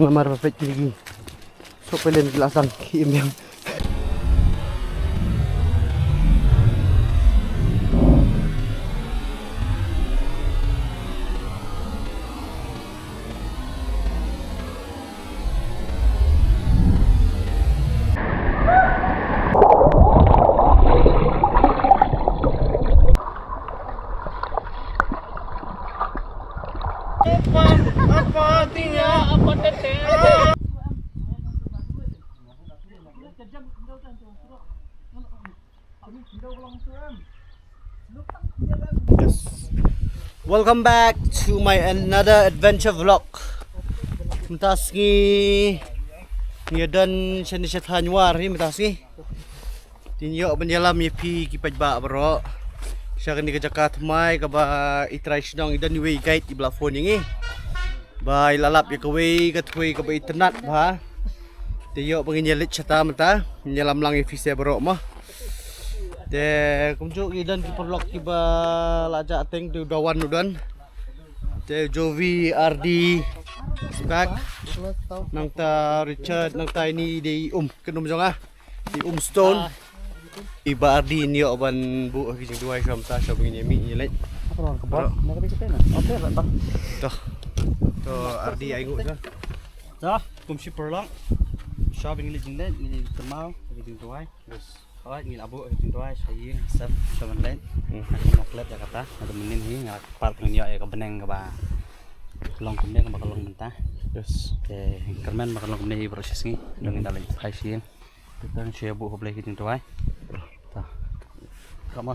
ngamar papet lagi. So pelen gelasang kim yang. Yes. Welcome back to my another adventure vlog. Mentas ngi dan sini Hanyuar ni mentas ngi. Tinyo penyelam yepi kipaj ba bro. Siya ni kajakat mai ka ba itry sinong idan way guide di belah phone ngi. Ba ilalap ya kaway katway ka ba internet ba. Tinyo pengenyelit siya menta menyelam lang yepi se bro mah. De kumjuk idan ki perlok ki ba laja ateng tu dawan udan. De Jovi RD back nang ta Richard nang ta ini di kenum jong di Stone. Iba RD ni oban bu ki jing duai sam ta so begini mi ni lek. Apa kebab nak ke kita nak? Okey tak bang. Toh RD ai ngut dah. Dah kum si perlok. Shopping ni jing lek ni temau ki jing duai. Terus Alright, ngil abo itu doa saya sep cuman lain. Nak lihat Jakarta, ada menin ini ngak part dengan ya kebeneng ke ba. Long kemudian ke bakal long mentah. Terus ke kermen bakal long kemudian proses ni dengan dalam hai sih. Kita saya bu boleh kita doa. Tah. Kamu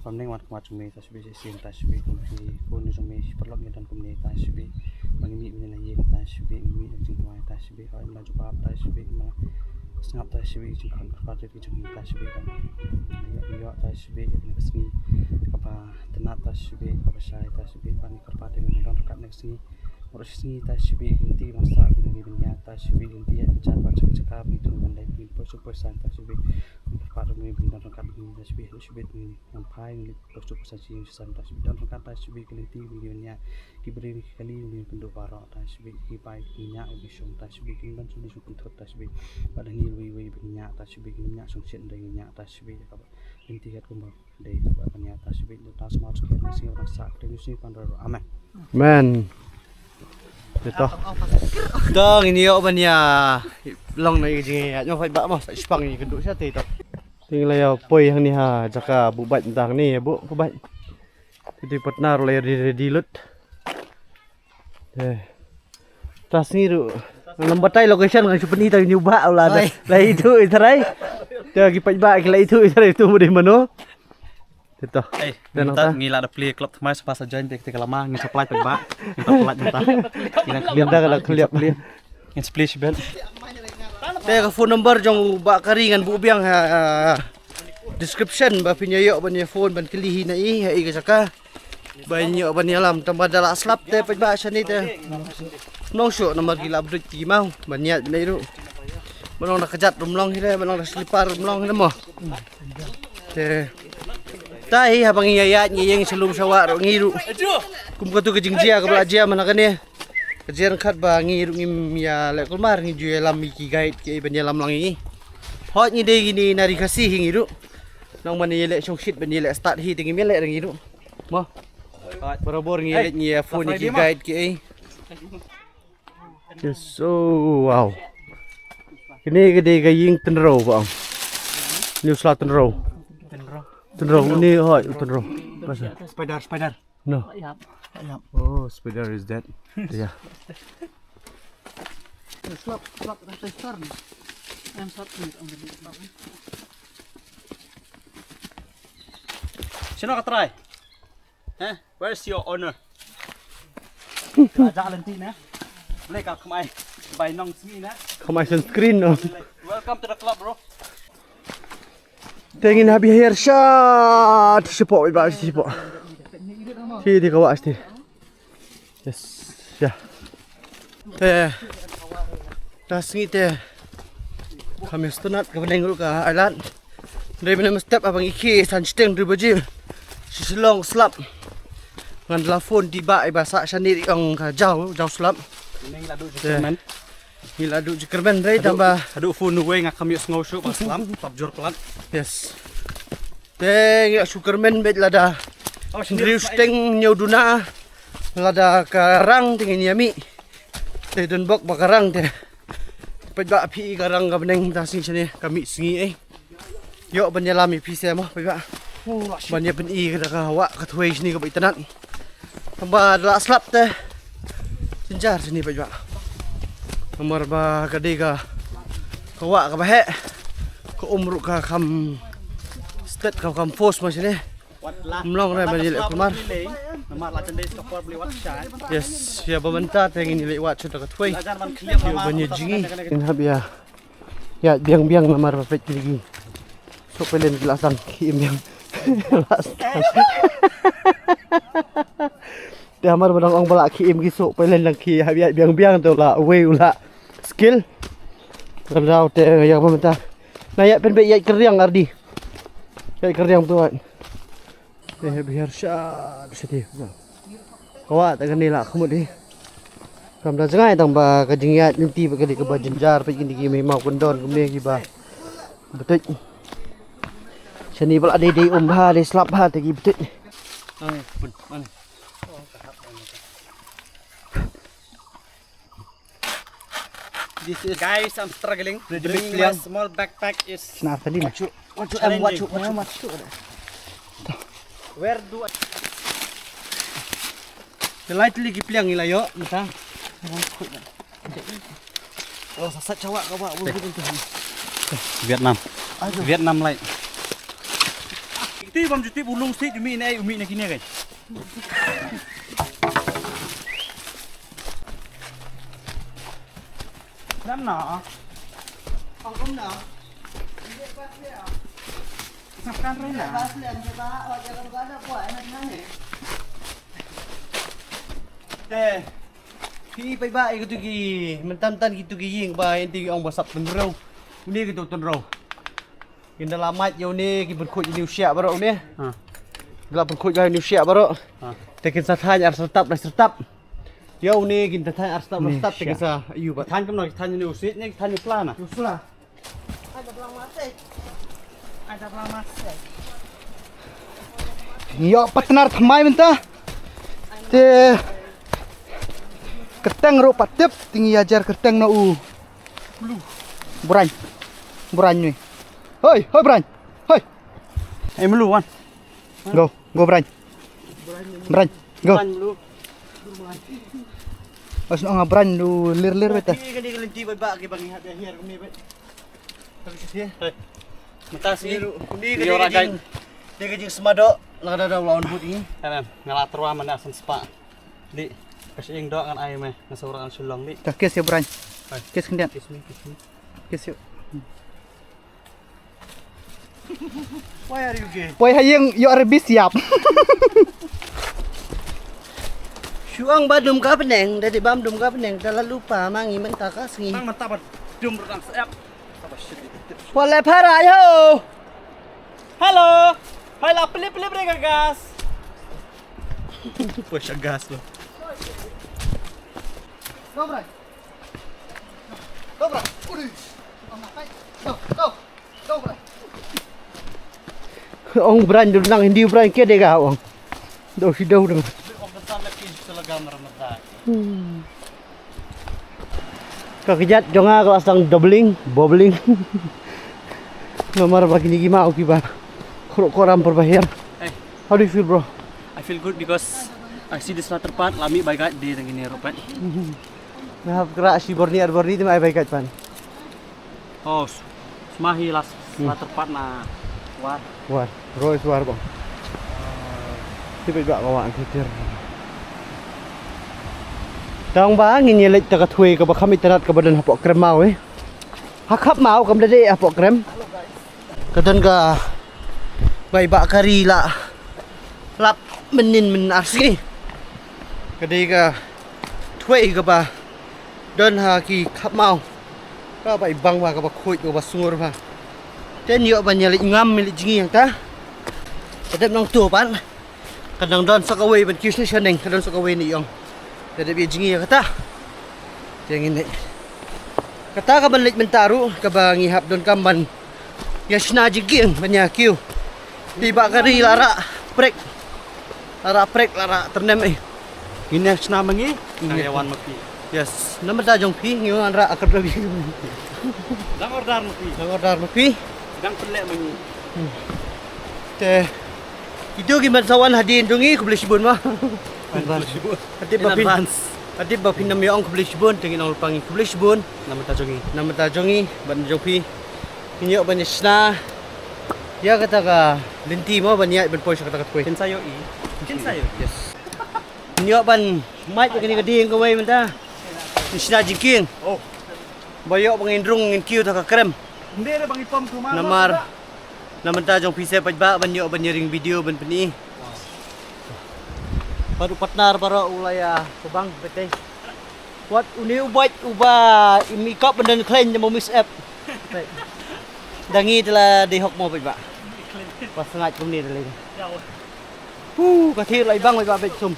kemudian macam ni tasbih sih tasbih kemudian pun cuma perlu dan kemudian tasbih mengimi ini tasbih ini doa tasbih kalau nak jawab tasbih Sengap tasbih juga pada kijung tasbih kan. Ya tasbih yang kesini apa tenat tasbih apa saya tasbih pan kerpada dengan orang dekat nasi. Proses ni tasbih inti masa dengan dunia tasbih inti yang cara cakap itu mengenai persoalan tasbih pada dengan orang dekat dengan tasbih ini yang paling persoalan yang susah tasbih dan orang tasbih inti dunia diberi kali ini penduk barak tasbih baik minyak bisung tasbih dan sudah cukup tasbih pada ni we minyak tasbih minyak sungsit dari minyak tasbih apa inti kat kumbar dari minyak tasbih itu tas masuk ke sini orang sak dari sini pandar aman man itu dong ini yo banya long nai jing ya nyok ba mah spang ni kenduk sia te to tinggal ya poi hang ni ha jaka bubat entang ni bu bubat jadi partner le di lut tas ni tu lembatai location ngan seperti tadi nyuba lah lah itu itarai dia gipai ba lah itu itarai itu mudi mano itu dan kita ngila ada play club mai sepasa join ketika lama ngi supply ba kita pelat kita ngila kalau kelihap play ngi splash bel teh phone number jong ba kari ngan bu biang description ba pinyo ban phone ban kelihi na i ka saka banyak banyak alam tambah dalam slap teh pejba sini teh nong syok nomor gila brit ti mau banyak benda itu menong nak kejat rumlong hile menong nak selipar rumlong hile mo teh tai habang iya nyeng selum sawak ro ngiru kum katu kejingjia ka belajia manakan ni kejian khat ba ngiru ngim ya lek kulmar ngiju lam iki guide ke banyak lam lang ini hot ni de gini nari kasih ngiru nong man yelek songsit ban yelek start hi tingi melek ngiru mo Barabor ngilit niya phone ni guide ki. Yes, oh wow. Kini gede gaying tenro bang. New slot tenro. Tenro ni hot tenro. Spider. No. Oh, spider is that. Yeah. Slap turn. I'm sorry on the Sino ka try? Where's your owner? Ajak lenti na. Boleh kau kemai by nong sini na. Kemai sunscreen no. Welcome to the club bro. Tengin habis hair shot. Support ba support. Ti kawas ti. Yes. Ya. Teh. Tas ni teh. Kami stunat ke penengul ke island. Dari mana step abang iki sansteng tu baju. Sisilong slap. Ngan telefon tiba bahasa sendiri yang jauh slap Ning ladu Jerman. Ni ladu Jerman dai tambah. Adu fu nu we ngak kami sngow show pas lam tabjur pelan. Yes. Teng ya Superman bet lada. Drifting nyauduna. Lada karang tingin yami. Te don bok bakarang te. Pagba pi karang kabneng tasing sini kami singi Yo banyalami pi mo pagba. Banya pen I kada ka hawa ka thuai sini ka baitanat. Tamba la slap te. Sinjar sini pagba. Nomor ba kadi ka kawa ka bahe. Ka umru ka kam state ka kam force mas sini. Mlong ra banyal kumar. Nomor la cende stopper beli wat shay. Yes, ya bamanta tengin ni lewat chuta ka thuai. Lajar man clear Yo banya jingi. Habia. Ya biang-biang nomor ba pet lagi. So pelen gelasan kim yang dia amar badang ong bala kim gisuk pelen lang ki habiat biang-biang tu la way ula skill kalau te yang pemerintah nayak pen be yat keriang ardi yat keriang tuan biar syat sedih kawa tak kena lah kamu ni kam dah jangai tang ba kajingat nanti ba kadi ke bajenjar pe gini memang kondon kumne ki ba betul sini pula ada di ha di slap ha tadi betul. Mana? This is guys, I'm struggling. Bringing my small backpack is. Nah tadi nak. Where do I? Lightly kipliang ila yo, mata. Oh sasat cawak kau buat bulu tu. Vietnam. Vietnam light. Ti bam juti bulung sih umi ni kini guys. Nam na. Ông cũng nọ. Makan rena. Teh. Pi pai ba gitu ki, mentan-tan gitu ki ying ba enti ong basap penrau. Ni gitu tenrau. Kinda lamat yo ni ki berkut ni usia baro ni. Ha. Gelap berkut ga ni usia baro. Ha. Tekin sa thanya ar sertap. Yo ni kinda thanya ar sertap tekin sa ayu ba. Than kam than ni usit ni than ni plan ah. Usula. Ada pelang masih. Yo patnar thamai menta. Te keteng ro patip tinggi ajar keteng na u. Buran ni. Hoi, Bran. Hoi. Melu wan. Go Bran. Go. Pas nga Bran lu lir beta. Kini kelinci ba ki bang hat here kumi bet. Mata sih. Kini orang dia kejing semado lada lawan but ini. Kan ngalat terwa mana asan spa. Di kasih ing dok kan air meh ngasurakan sulong di. Kes ya Bran. Kes kendian. Kes yuk. Why are you gay? Why hayang you are siap. Syuang badum ka peneng, dari bam dum ka peneng, telah lupa mangi mentakas ngi. Mang mentah dum rang siap. Wala para yo. Halo. Hai lah pelip mereka gas. Push gas lo. Go Bran. Uri. Go Bran. Ông Bran được năng hindi Bran kia để gạo ông. Đâu si đâu được. Om besar lagi selagam ramadan. Kakijat jonga kelas sang bowling. Nomor bagi ni gimana oke ba? Koram berbahir. Hey, how do you feel bro? I feel good because I see this latter part lami baik di tengini ropan. Nah, kira si borni itu mai baik pan. Oh, semahi latter part na war. Roy suar bang. Tiba-tiba kawan titir. Tang ba ngin yelet ta ka thui ka ba kami tanat ka badan hapok krem mau Hakap mau kam dade hapok krem. Kadan ka bai ba kari la. Lap menin arsi. Kadai ka thui ka ba don ha ki khap mau. Ka bai bang ba ka ba khoi ka ba sungur ba. Ten yo ban yelet ngam milik jingi yang ta. Kadang nang tu pan. Kadang don sakaway ban kisni shaneng kadang sakaway ni yong. Jadi biar jingi kata. Yang ini. Kata ka balik mentaru kabang ihap don kamban. Yashna jiging banyak kiu. Tiba kari lara prek. Lara prek lara ternem eh. Ini senama ngi. Karyawan mapi. Yes, nama dah jong pi ngiwan ra akar lebih. Lang order mapi. Order mo pi. Dang pelek mangi. Te. Itu gimana sawan hadin dungi ku beli sibun mah. Hati In bapin. advance. Hati bapin nam yong ku beli sibun tengin ong pangi ku beli sibun. Nama ta jongi ban jong pi. Inyo ban yasna. Ya kata ka linti mo ban ya ban poy sa kata ka poy. Kinsayo i. Kinsayo. Yes. Inyo ban mic kini kading ko may manta. Yasna jingking. Oh. Bayo pangindrung ngin kiu ta ka krem. Hindi na bang ipam kumama. Namar. Naman ta jong pise pajba banyo banyaring video ban peni. Baru partner para ulaya kubang betay. What uni ubat uba imikap bandan clean mo miss app. Dangi telah dihok mo pajba. Pas ngat kum ni dali. Kathir lai bang pajba bet sum.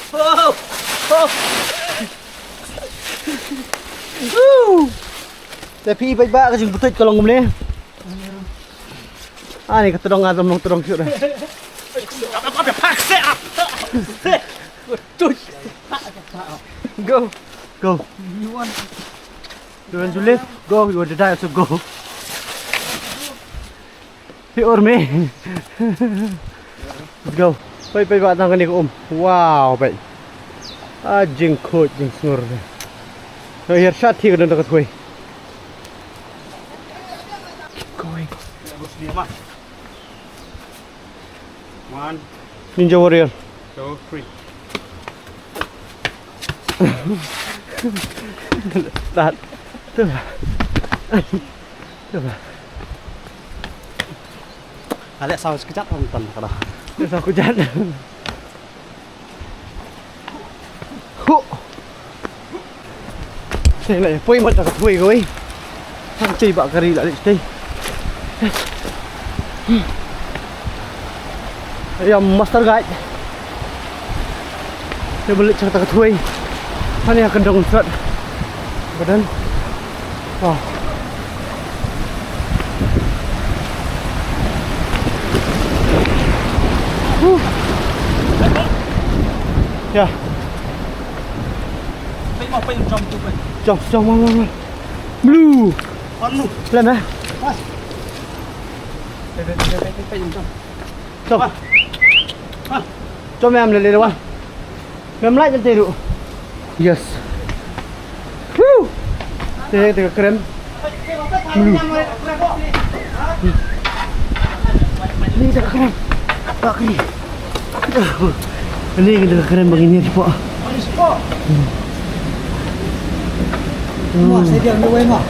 Oh. Oh. Tapi pajba ka jing butit kalong ni. Ani katudong ngadom nong tudong syur. Apa pakse up. Go. Go. You want You want to live? Go. You want to die? Also go. Si Orme. Let's go. Pai batang kani ko Wow, pai. Jing khot jing snur. So here shot thi ka don ka thoi. Going. One, Ninja Warrior. 2, 3. Tahan. Tuh. Tuh. Ada saus kecap nonton kada. Terus aku jalan. Hu. Saya nak poi mat tak poi koi. Hang cai bak kari la cai. Ayam master guide. Dia balik cerita ketui. Mana yang kendong serat badan. Wah. Ya. Apa yang jom tu? Jom, mana. Blue. Anu. Pelan dah. Jom. Jom em lên đâu em lại chân tiền đủ. Yes. Woo. Thế thì keren. Ini tak keren. Tak keren. Ini kita keren begini sih, Pak. Wah, saya diam dulu mah.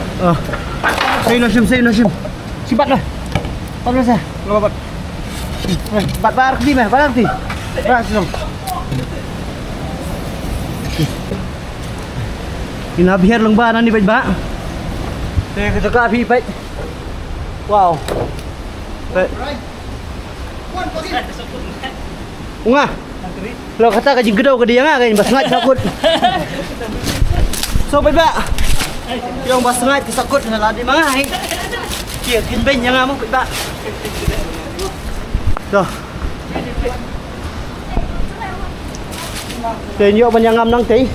Saya nasim. Sibat lah. Apa saya? Lobat. Bat arti mah, bat arti. Bat dong. Inabihar lang ba ni ba? Te kita ka phi pai. Wow. Unga. Lo kata ka jing gedau ka dia nga kay bas ngat sakut. So ba? Yung bas ngat sakut na ladi mga hay. Kia kin ben yang mo ba? Dah. Tenyo ban yang ngam nang tei.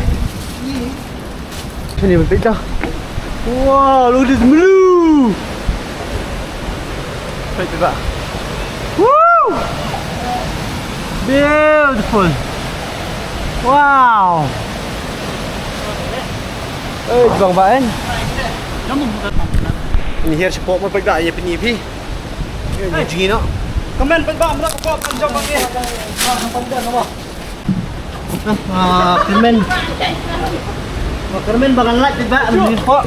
Sini ben dah. Wow, look at this blue. Baik ba? Woo! Beautiful. Wow. Bang baen. Ini here support mo pagda ya pinipi. Ini jingin no. Kamen pagba mo ko kan jom bang eh. Pagda no ba? Kermen. Kermen bangan light tiba ambil po.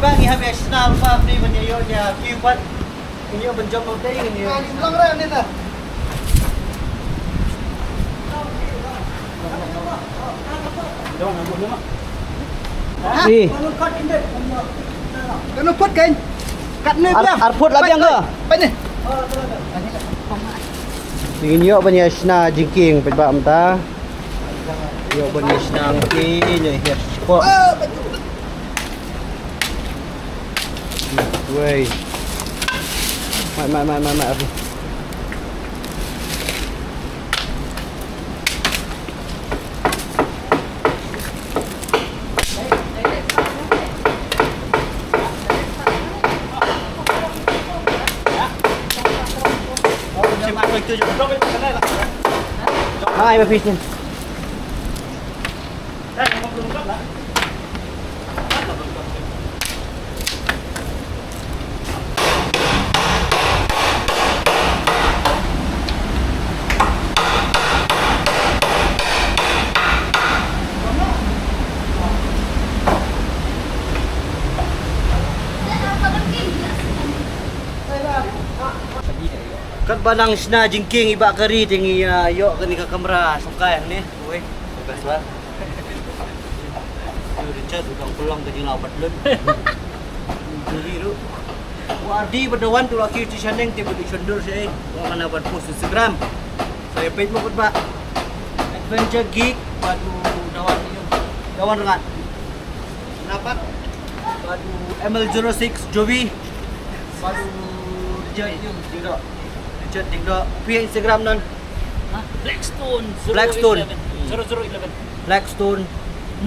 Bang ihab extra pa free man yo ya kipat. Inyo benjom mo tay inyo. Lang ra nila. Si. Nó phút kênh. Cắt nơi biang. Arput lah biang ke? Baik ni. Ingin yuk banyak sna jingking pet bak mta. Yuk banyak sna ngki ni hias sport. Wei. Mai apa? Hai, apa fish ni? Kat banang sna jingking ibak kari tinggi yok kini ke kamera sukai ni. Woi, bebas lah. Richard udang pelang tadi labat lun. Jadi tu. Wardi berdawan tu laki di Shaneng tiba di Sundur saya. Mana buat post Instagram. Saya page mau buat Adventure Geek batu dawan ni. Dawan dengan. Kenapa? Batu ML06 Jovi. Batu Richard itu tidak. Richard tinggal via Instagram non. Blackstone 011. Blackstone. 0011. Blackstone.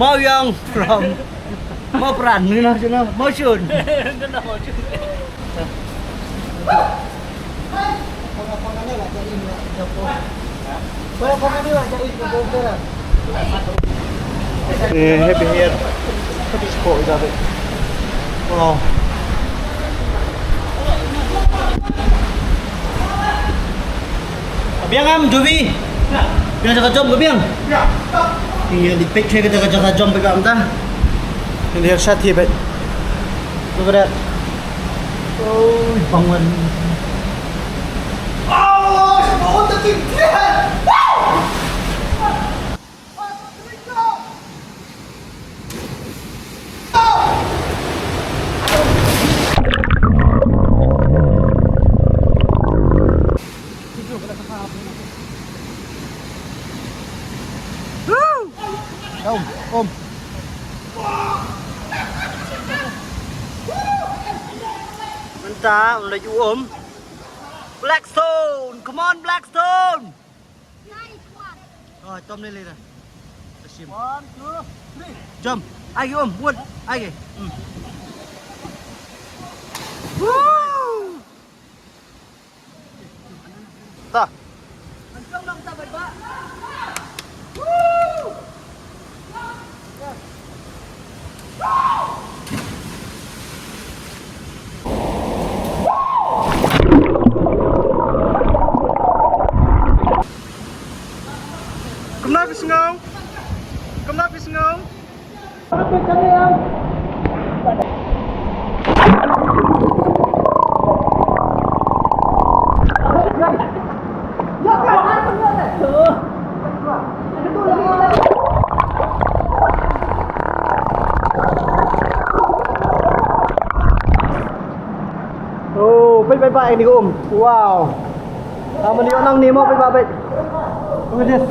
Mau yang from mau peran ni lah cina. Mau Shun. Kena mau cuci. Happy here. Happy sport dah. Oh. Biang am Jovi. Biang jaga jom ke biang? Ya. Ini di picture kita jaga jom pegang dah. Ini lihat shot here, bet. Look at that. Oh, bangun. Oh, semua untuk kita. Om. Mentah, laju om. Blackstone, come on Blackstone. Rồi, tôm lên rồi. Sim. 1, 2, 3. Jom. Ai ke om, buat. Ai ke. Woo! Ta. Ancang dong ta Pak. Woo! Come nak sengau. Come nak sengau. Apa kali yang? Oh, baik ni om. Wow. Kamu ni orang ni mau baik. Look at this.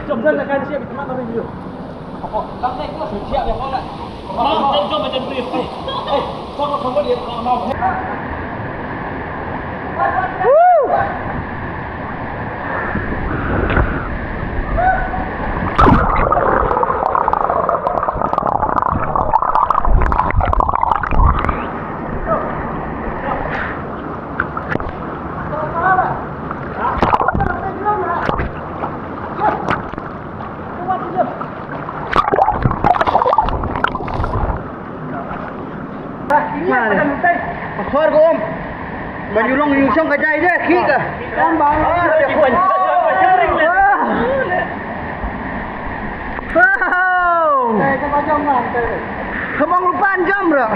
Jom dân là can siap di mana review. Apa? Tak naik kelas siap yang kau nak. Jom macam brief. Kau dia mau. Menyulong yung siyang kajay deh, kika. Tambah. Wow. Cái có trong mà. Không mong lupan jam rồi.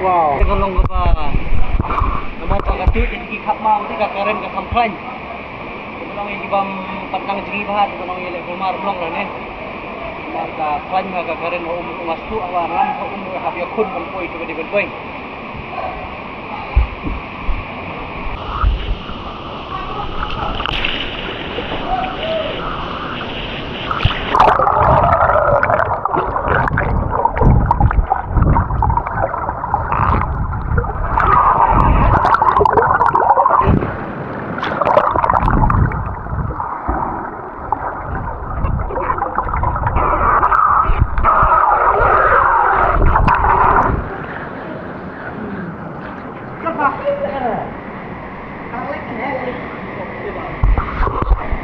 Wow. Tolong ka pa. Naman pagkatut yung ikap mau ti kakaren ka kamplan. Tolong yung ibang patang jigi bahat tolong yung kumar blong lah ne. Maka klan nga kakaren mo umastu awaran ko habya kun man poy to di poy.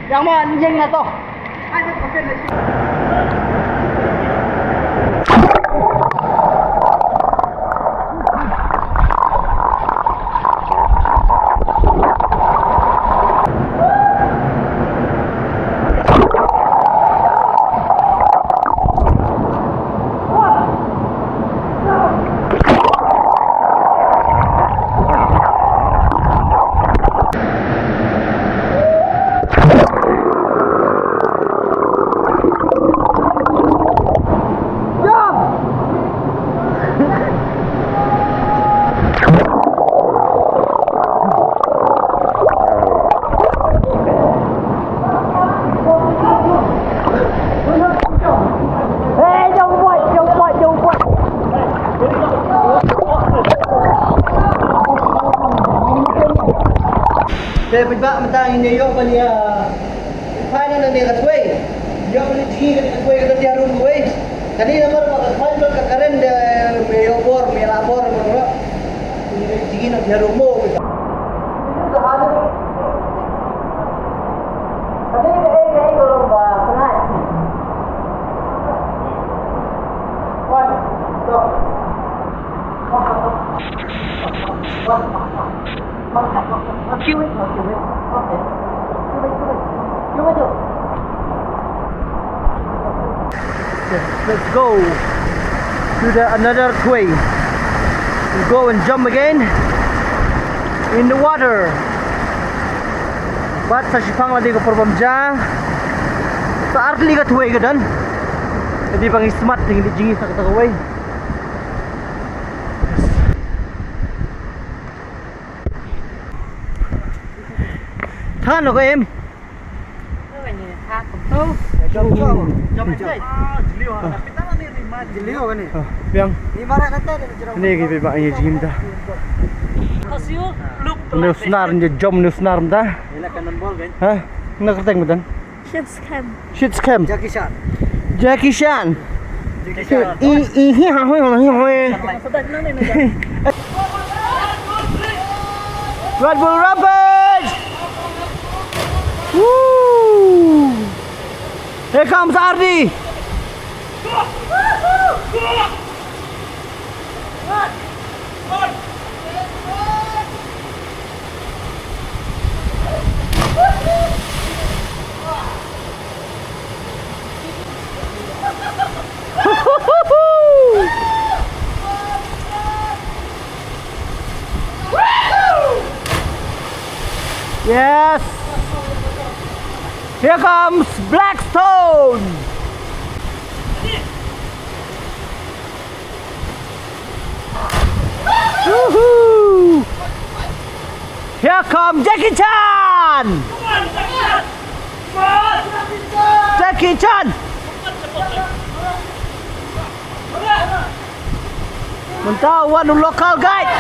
Yang mau anjing na to. Kaya pagba matangin niyo ba niya paano na niya katway? Yo ba niya jigi ka katway ka niya room way? Kanina mo makakwan ka karen may obor, may labor mo no. Jigi na niya room mo. Let's go to the another quay. We go and jump again in the water. But sa sipang lagi ko perbamja sa artli ka tuway ka dan. Hindi pang smart hindi jingi sa kataway. Than ko em. Jump. Jeliu kan ni? Yang. Ini kita bawa ini jim dah. Ini senar ni jom ni senar dah. Ini kanan bol kan? Hah? Nak kerteng betul? Shit scam. Jackie Chan. Red Bull Rampage. Woo! Here comes Ardi. Here comes Blackstone. Woohoo! Here comes Jackie Chan. Jackie Chan. Mentawan local guide.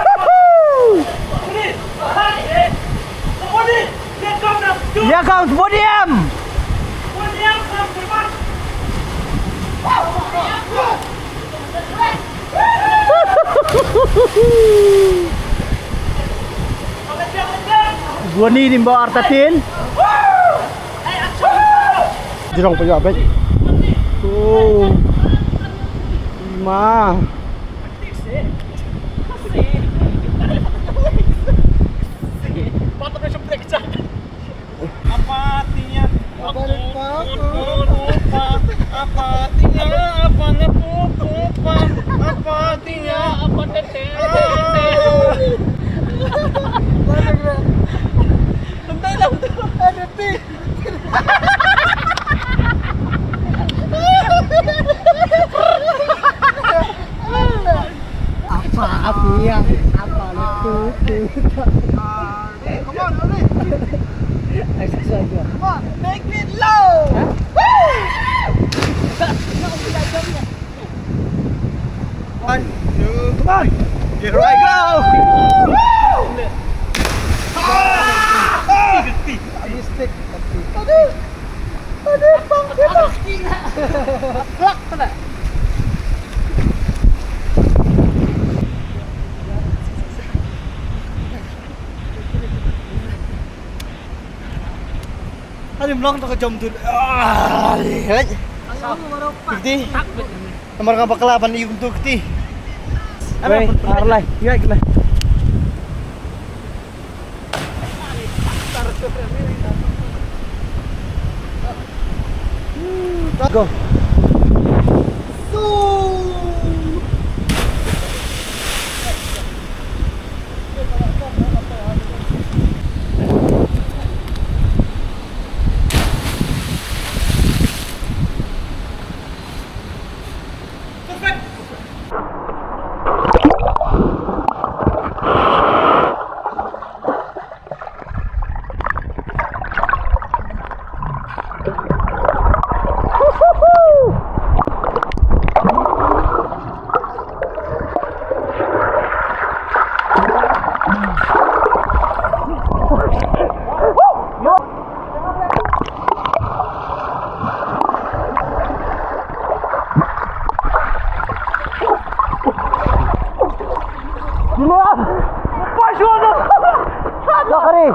Woohoo! Here comes Podium. Gua ni di bawah Artatin. Jirong pa yung abay. Oh. Ma. Apa artinya? Apa artinya? Apa ngepupa? Apa artinya? Apa tete? Bentar lah, ada pi. Apa artinya? Apa itu? Come on, Loli. Come on, make it low. One, two, come on. Here I go. Stick. Aduh, bang, plak pula. Ano yung lang jam tu. Ah, lihat. Kiti. Nomor ka bakalaban yung tu kiti. Wei, arlai. Iya, gila. Go. Lakari.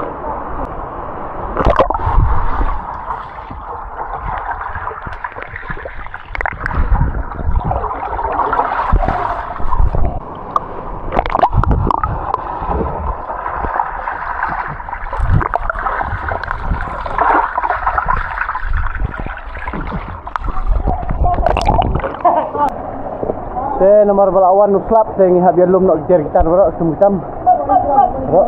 Nomor balawan nuslap saya ngihab biar lum nak kejar kita bro sumukam. Bro.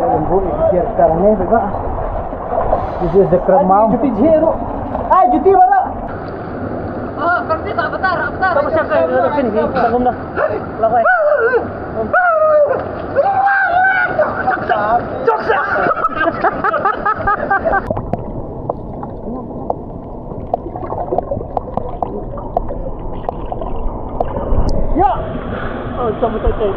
Lembu kejar sekarang ni bro. This is the Kremau. Juti jero. Juti bro. Oh, kerja tak betar. Kamu siapa yang sini? Tanggung dah. Lakai. Joksa. Ya. Oh, sama tadi.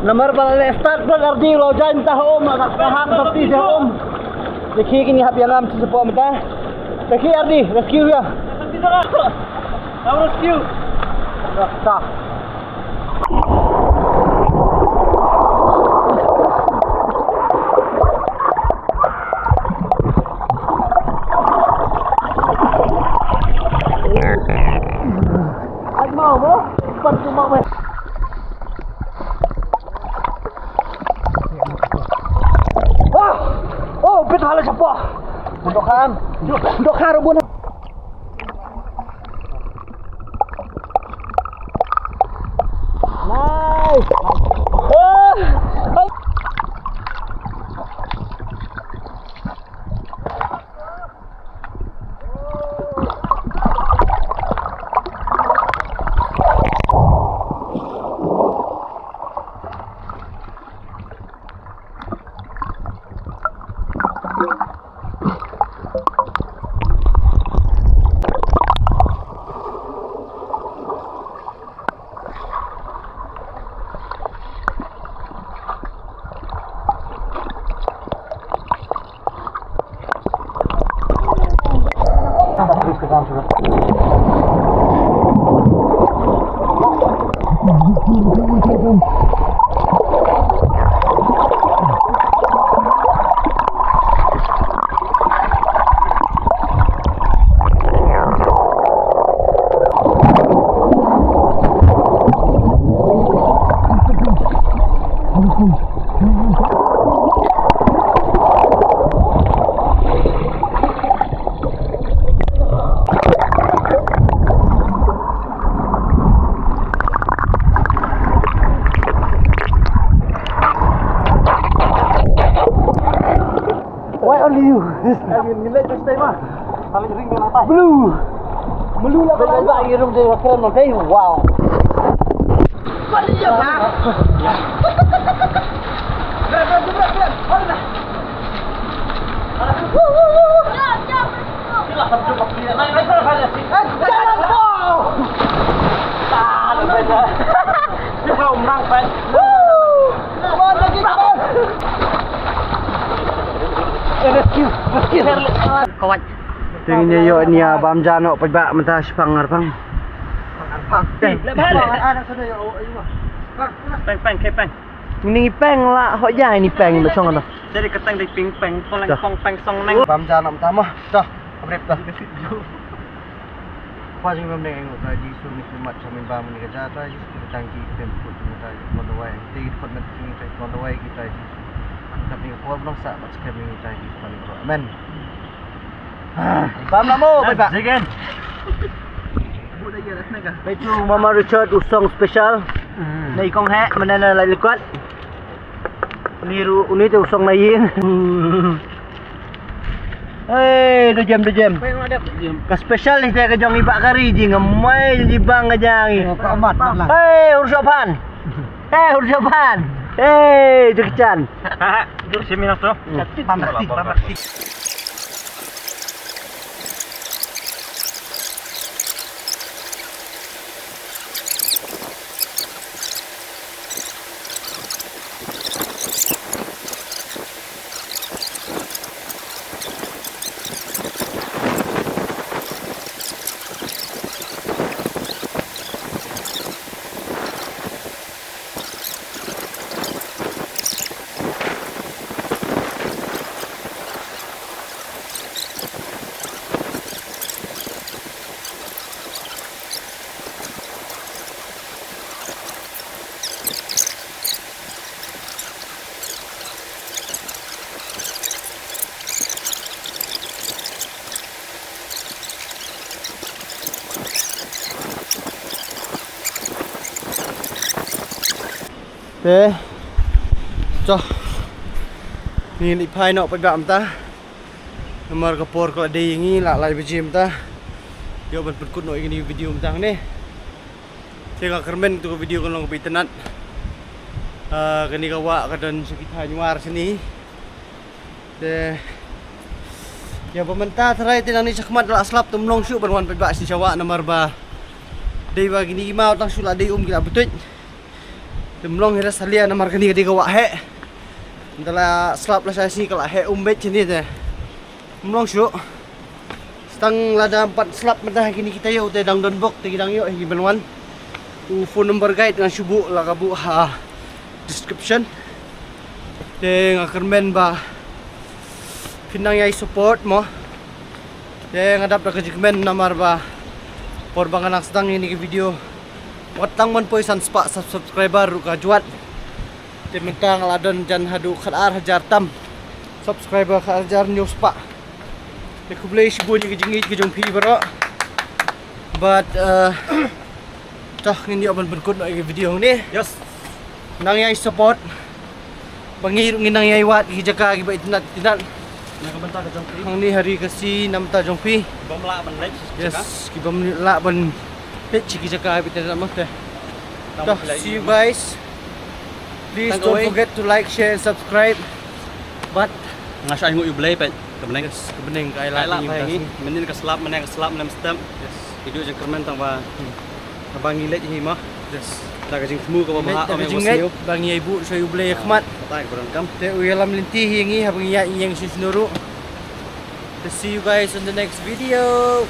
Nomor bala start pun ardi lo jan tah agak kahak seperti jom. Dekhi kini hab yang am sepo mata. Dekhi ardi rescue ya. Rescue. Stop. Mau mo? Cepat cuma weh. Wah! Oh, bet hala siapa? Untuk harubun. Nice. Why only you? Nilai tu stay mah. Paling ring dengan atas. Blue. Blue lah kalau tak ngirim dari hotel nanti. Wow. Balik ya, Pak. Kawan. Tingnya yo ni abam jano pebak mentah pangar pang. Peng, kepeng. Ini peng lah, hok jai ni peng besong dah. Jadi ketang di ping-peng, pong peng song neng. Bam jano pertama, dah. Abrep dah. Pagi bam neng engok tadi suruh mat samin bam ni kerja tadi tangki temput ni tadi on the way. Ti pot met ni tadi on the way kita tadi. Tapi ko belum sak mat kami ni tadi paling bro. Amen. Bam lah mo, bye bye. Again. Itu Mama Richard usong special. Nay kong he, mana na lalikwat. Uniru uni tu usong na yin. Hey, do jam. Ka special ni saya kejong ibak kari ji ngemai ji bang kejang. Amat lah. Hey, ursopan. Hey, jekican. Dur seminar tu. Pamaktik. Thế cho ni li phai nọ pagam ta nomor kapor ko ade ngi la lai bejim ta yo ban perkut no ini video mtang ni tengok kermen tu video kon long pitenat kani kawa kadan sakit hanyuar sini de ya pemerintah terai tinang ni sakmat la slap tumlong syu berwan pebak si Jawa nomor ba dei bagi ni mau tang sula dei kita betut Demlong hira salia na markani kadi ka wahe. Ndala slap la sasi kala he umbet chini te. Demlong syu. Stang lada 4 slap mata kini kita yo te dang don bok te gidang yo hi benwan. Tu phone number guide dengan subu la kabu ha description. Te ngakermen ba pinang yai support mo. Te ngadap na kajikmen namar ba por banganak sedang ini ke video. Watang man po isan spa subscriber ka juat. Te mentang ladon jan hadu khalar hajar tam subscriber ka hajar news pa. Te kublay sibu ni kejingit ke jong pi baro. But tah ini aban berkut na video ni. Yes. Nang yai support. Bangir nginang yai wat hijaka giba itnat tinat. Nakabanta ka jong pi. Hang ni hari kasi namta jong pi. Bom la ban lek. Yes, kibam la ban pet chiki jaka bitan nama teh. See you guys. Please Thank don't away. forget to like, share, and subscribe. But Nga siya ingo iblay pa. Kebening. kebening kay Kailan lating pa yung ini. Menin ka slap meneng slap nem stem. Yes. Video jeng kermen tang ba. Abang ngilet hi mah. Yes. Daga jeng temu ka ba Met maha tapi ame jinget wasniu. bang ibu so iblay khmat. Patay ko kam. Te uyalam linti hingi habang iya yang sinuru. See you guys on the next video.